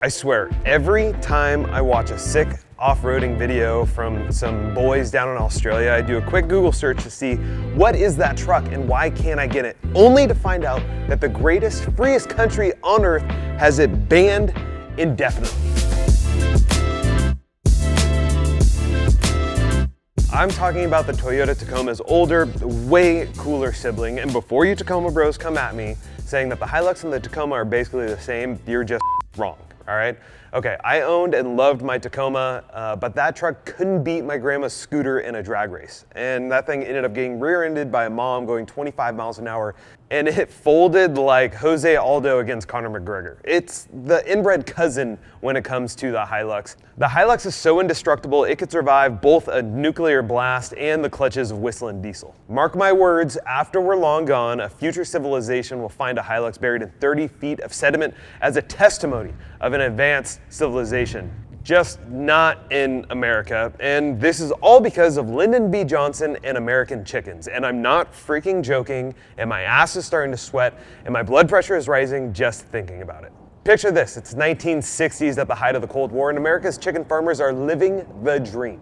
I swear, every time I watch a sick off-roading video from some boys down in Australia, I do a quick Google search to see what is that truck and why can't I get it, only to find out that the greatest, freest country on earth has it banned indefinitely. I'm talking about the Toyota Tacoma's older, way cooler sibling, and before you Tacoma bros come at me saying that the Hilux and the Tacoma are basically the same, you're just wrong. All right? Okay, I owned and loved my Tacoma, but that truck couldn't beat my grandma's scooter in a drag race. And that thing ended up getting rear-ended by a mom going 25 miles an hour, and it folded like Jose Aldo against Conor McGregor. It's the inbred cousin when it comes to the Hilux. The Hilux is so indestructible, it could survive both a nuclear blast and the clutches of whistling diesel. Mark my words, after we're long gone, a future civilization will find a Hilux buried in 30 feet of sediment as a testimony of an advanced civilization. Just not in America. And this is all because of Lyndon B. Johnson and American chickens. And I'm not freaking joking, and my ass is starting to sweat, and my blood pressure is rising just thinking about it. Picture this, it's 1960s at the height of the Cold War, and America's chicken farmers are living the dream.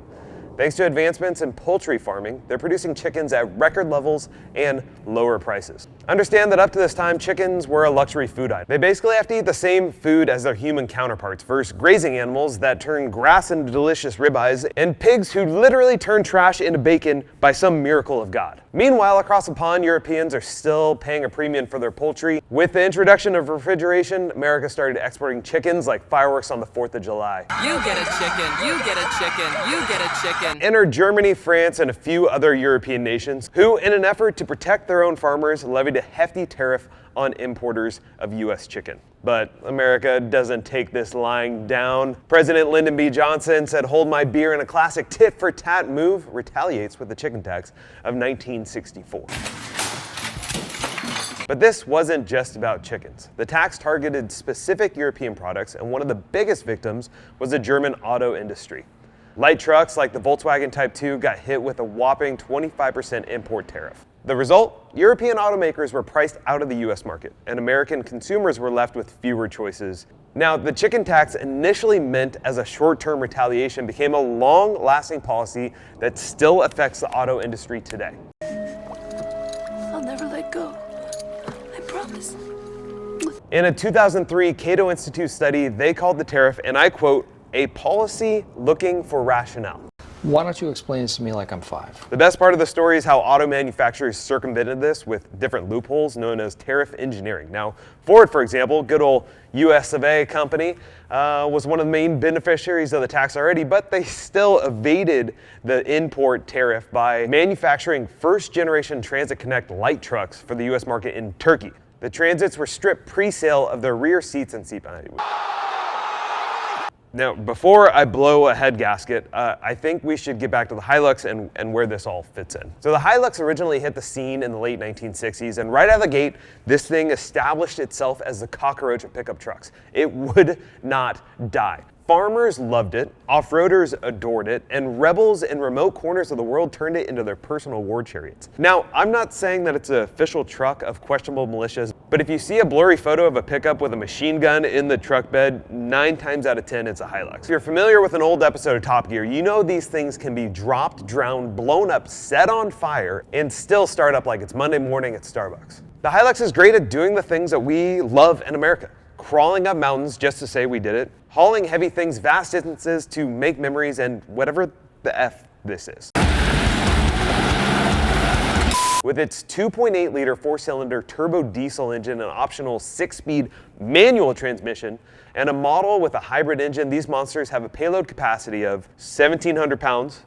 Thanks to advancements in poultry farming, they're producing chickens at record levels and lower prices. Understand that up to this time, chickens were a luxury food item. They basically have to eat the same food as their human counterparts versus grazing animals that turn grass into delicious ribeyes and pigs who literally turn trash into bacon by some miracle of God. Meanwhile, across the pond, Europeans are still paying a premium for their poultry. With the introduction of refrigeration, America started exporting chickens like fireworks on the 4th of July. You get a chicken, you get a chicken, you get a chicken. Enter Germany, France, and a few other European nations who, in an effort to protect their own farmers, levied a hefty tariff on importers of U.S. chicken. But America doesn't take this lying down. President Lyndon B. Johnson said, "Hold my beer," in a classic tit-for-tat move, retaliates with the chicken tax of 1964. But this wasn't just about chickens. The tax targeted specific European products, and one of the biggest victims was the German auto industry. Light trucks like the Volkswagen Type 2 got hit with a whopping 25% import tariff. The result? European automakers were priced out of the US market, and American consumers were left with fewer choices. Now, the chicken tax, initially meant as a short-term retaliation, became a long-lasting policy that still affects the auto industry today. I'll never let go. I promise. In a 2003 Cato Institute study, they called the tariff, and I quote, "a policy looking for rationale." Why don't you explain this to me like I'm 5? The best part of the story is how auto manufacturers circumvented this with different loopholes known as tariff engineering. Now, Ford, for example, good old US of A company, was one of the main beneficiaries of the tax already, but they still evaded the import tariff by manufacturing first-generation Transit Connect light trucks for the US market in Turkey. The Transits were stripped pre-sale of their rear seats and seat belts. Now, before I blow a head gasket, I think we should get back to the Hilux and where this all fits in. So the Hilux originally hit the scene in the late 1960s, and right out of the gate, this thing established itself as the cockroach of pickup trucks. It would not die. Farmers loved it, off-roaders adored it, and rebels in remote corners of the world turned it into their personal war chariots. Now, I'm not saying that it's an official truck of questionable militias, but if you see a blurry photo of a pickup with a machine gun in the truck bed, 9 times out of 10 it's a Hilux. If you're familiar with an old episode of Top Gear, you know these things can be dropped, drowned, blown up, set on fire, and still start up like it's Monday morning at Starbucks. The Hilux is great at doing the things that we love in America. Crawling up mountains just to say we did it, hauling heavy things vast distances to make memories, and whatever the F this is. With its 2.8-liter 4-cylinder turbo diesel engine, an optional 6-speed manual transmission, and a model with a hybrid engine, these monsters have a payload capacity of 1,700 pounds.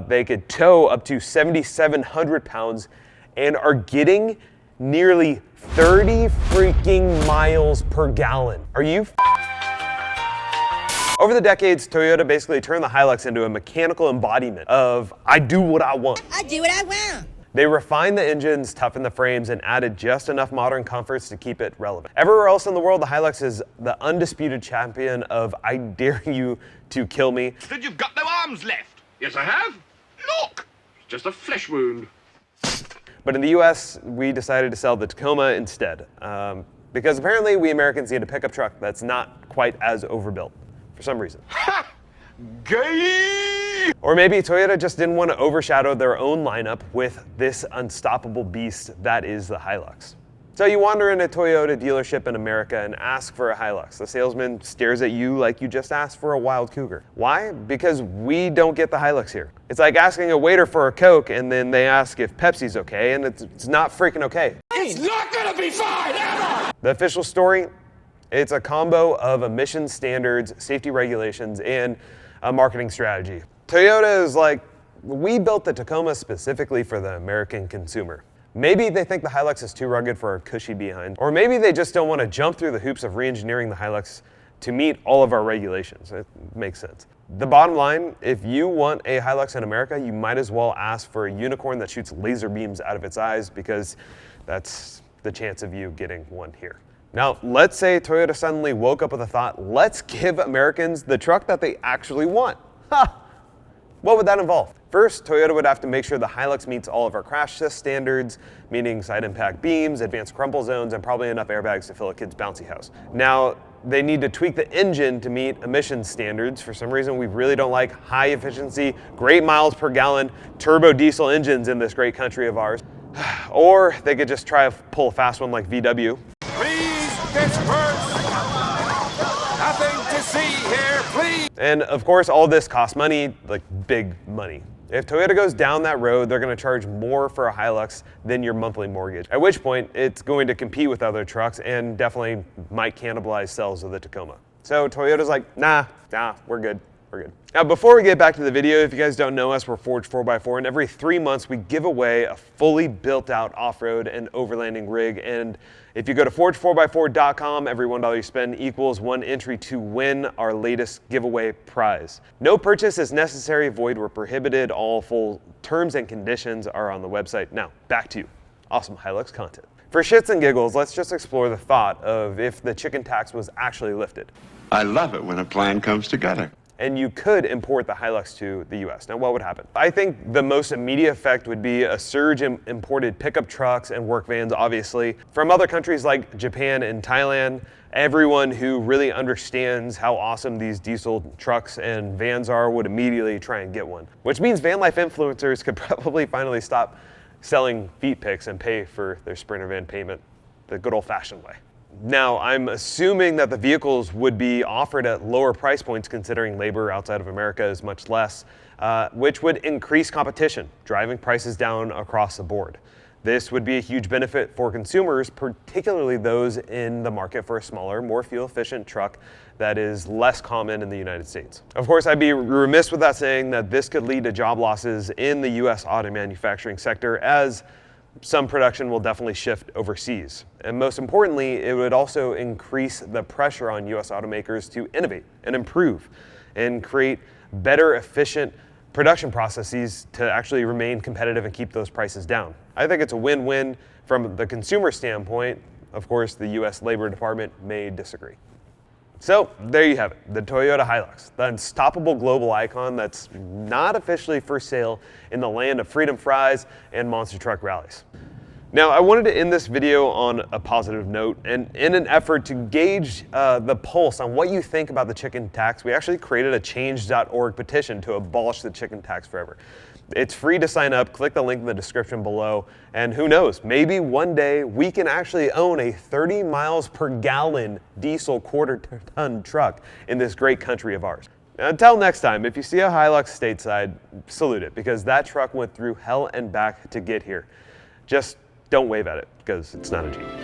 They could tow up to 7,700 pounds and are getting nearly 30 freaking miles per gallon. Are you Over the decades, Toyota basically turned the Hilux into a mechanical embodiment of I do what I want. I do what I want. They refined the engines, toughened the frames, and added just enough modern comforts to keep it relevant. Everywhere else in the world, the Hilux is the undisputed champion of I dare you to kill me. Said you've got no arms left. Yes, I have. Look, it's just a flesh wound. But in the US, we decided to sell the Tacoma instead. Because apparently we Americans need a pickup truck that's not quite as overbuilt for some reason. Gay! Or maybe Toyota just didn't want to overshadow their own lineup with this unstoppable beast that is the Hilux. So you wander in a Toyota dealership in America and ask for a Hilux. The salesman stares at you like you just asked for a wild cougar. Why? Because we don't get the Hilux here. It's like asking a waiter for a Coke and then they ask if Pepsi's okay, and it's not freaking okay. It's not gonna be fine ever! The official story, it's a combo of emission standards, safety regulations, and a marketing strategy. Toyota is like, we built the Tacoma specifically for the American consumer. Maybe they think the Hilux is too rugged for a cushy behind, or maybe they just don't want to jump through the hoops of re-engineering the Hilux to meet all of our regulations. It makes sense. The bottom line, if you want a Hilux in America, you might as well ask for a unicorn that shoots laser beams out of its eyes, because that's the chance of you getting one here. Now, let's say Toyota suddenly woke up with a thought, let's give Americans the truck that they actually want. Ha! What would that involve? First, Toyota would have to make sure the Hilux meets all of our crash test standards, meaning side impact beams, advanced crumple zones, and probably enough airbags to fill a kid's bouncy house. Now, they need to tweak the engine to meet emissions standards. For some reason, we really don't like high efficiency, great miles per gallon, turbo diesel engines in this great country of ours. Or they could just try to pull a fast one like VW. Please disperse! Nothing to see here, please! And of course, all this costs money, like big money. If Toyota goes down that road, they're going to charge more for a Hilux than your monthly mortgage, at which point it's going to compete with other trucks and definitely might cannibalize sales of the Tacoma. So Toyota's like, nah, we're good. Now, before we get back to the video, if you guys don't know us, we're Forged 4x4, and every 3 months we give away a fully built out off-road and overlanding rig. And if you go to forged4x4.com, every $1 you spend equals 1 entry to win our latest giveaway prize. No purchase is necessary, void where prohibited. All full terms and conditions are on the website. Now, back to you. Awesome Hilux content. For shits and giggles, let's just explore the thought of if the chicken tax was actually lifted. I love it when a plan comes together. And you could import the Hilux to the US. Now, what would happen? I think the most immediate effect would be a surge in imported pickup trucks and work vans, obviously, from other countries like Japan and Thailand. Everyone who really understands how awesome these diesel trucks and vans are would immediately try and get one. Which means van life influencers could probably finally stop selling feet pics and pay for their Sprinter van payment the good old-fashioned way. Now, I'm assuming that the vehicles would be offered at lower price points considering labor outside of America is much less, which would increase competition, driving prices down across the board. This would be a huge benefit for consumers, particularly those in the market for a smaller, more fuel-efficient truck that is less common in the United States. Of course, I'd be remiss without saying that this could lead to job losses in the US auto manufacturing sector, as some production will definitely shift overseas. And most importantly, it would also increase the pressure on US automakers to innovate and improve and create better, efficient production processes to actually remain competitive and keep those prices down. I think it's a win-win from the consumer standpoint. Of course, the US Labor Department may disagree. So there you have it, the Toyota Hilux, the unstoppable global icon that's not officially for sale in the land of freedom fries and monster truck rallies. Now, I wanted to end this video on a positive note, and in an effort to gauge the pulse on what you think about the chicken tax, we actually created a change.org petition to abolish the chicken tax forever. It's free to sign up. Click the link in the description below. And who knows, maybe one day we can actually own a 30 miles per gallon diesel quarter-ton truck in this great country of ours. Now, until next time, if you see a Hilux stateside, salute it, because that truck went through hell and back to get here. Just don't wave at it, because it's not a Jeep.